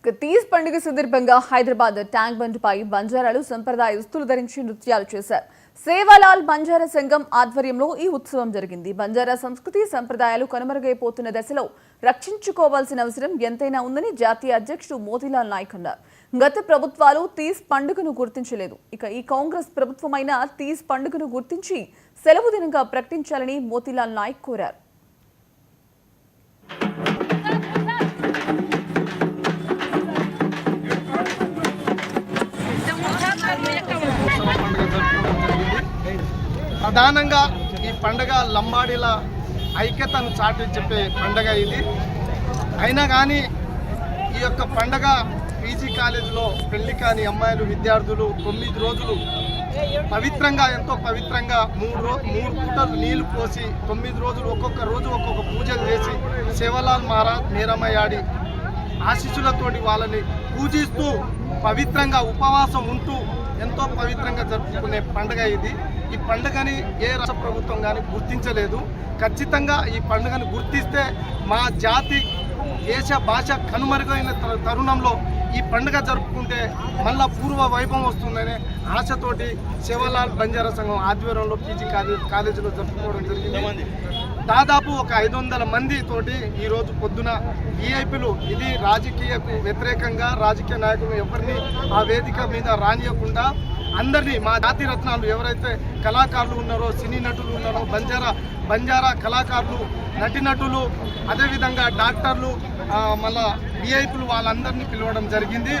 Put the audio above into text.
తీజ్ పండుగ సందర్భంగా Hyderabad tank bund పై బంజారాలు సంప్రదాయ దుస్తులు ధరించి నృత్యాలు చేశారు. సేవాలాల్ బంజారా సంఘం ఆధ్వర్యంలో ఈ ఉత్సవం జరిగింది. బంజారా సంస్కృతి సంప్రదాయాలు కనుమరుగైపోతున్న దశలో రక్షించుకోవాల్సిన అవసరం ఎంతైనా ఉందని జాతీయ అధ్యక్షుడు మోతీలాల్ నాయక్ అన్నారు. గత ప్రభుత్వాలు తీజ్ పండుగను గుర్తించలేదు. ఇక ఈ కాంగ్రెస్ ప్రభుత్వమైన తీజ్ పండుగను గుర్తించి సెలవు దినంగా ప్రకటించాలని మోతీలాల్ నాయక్ కోరారు. ప్రధానంగా ఈ పండుగ లంబాడీల ఐక్యతను చాటి చెప్పే పండుగ ఇది. అయినా కానీ ఈ యొక్క పండుగ పీజీ కాలేజీలో పెళ్లి కాని అమ్మాయిలు విద్యార్థులు 9 రోజులు పవిత్రంగా ఎంతో పవిత్రంగా మూడు పూటలు నీళ్లు పోసి 9 రోజులు ఒక్కొక్క రోజు ఒక్కొక్క పూజలు చేసి సేవలాల్ మహారాజ్ మీరమయాడి ఆశీస్సులతోటి వాళ్ళని పూజిస్తూ పవిత్రంగా ఉపవాసం ఉంటూ ఎంతో పవిత్రంగా జరుపుకునే పండుగ ఇది. ఈ పండుగని ఏ రాష్ట్ర ప్రభుత్వం కానీ గుర్తించలేదు. ఖచ్చితంగా ఈ పండుగను గుర్తిస్తే మా జాతి దేశ భాష కనుమరుగైన తరుణంలో ఈ పండుగ జరుపుకుంటే మళ్ళా పూర్వ వైభవం వస్తుందనే ఆశతోటి సేవాలాల్ బంజారా సంఘం ఆధ్వర్యంలో పీజీ కాలేజీలో జరుపుకోవడం జరిగింది. దాదాపు ఒక 500 మంది తోటి ఈరోజు పొద్దున వీఐపీలు, ఇది రాజకీయకు వ్యతిరేకంగా రాజకీయ నాయకులు ఎవరిని ఆ వేదిక మీద రానియకుండా అందరినీ మా జాతి రత్నాలు ఎవరైతే కళాకారులు ఉన్నారో, సినీ నటులు ఉన్నారో, బంజారా కళాకారులు, నటీనటులు, అదేవిధంగా డాక్టర్లు, మళ్ళా వీఐపీలు వాళ్ళందరినీ పిలవడం జరిగింది.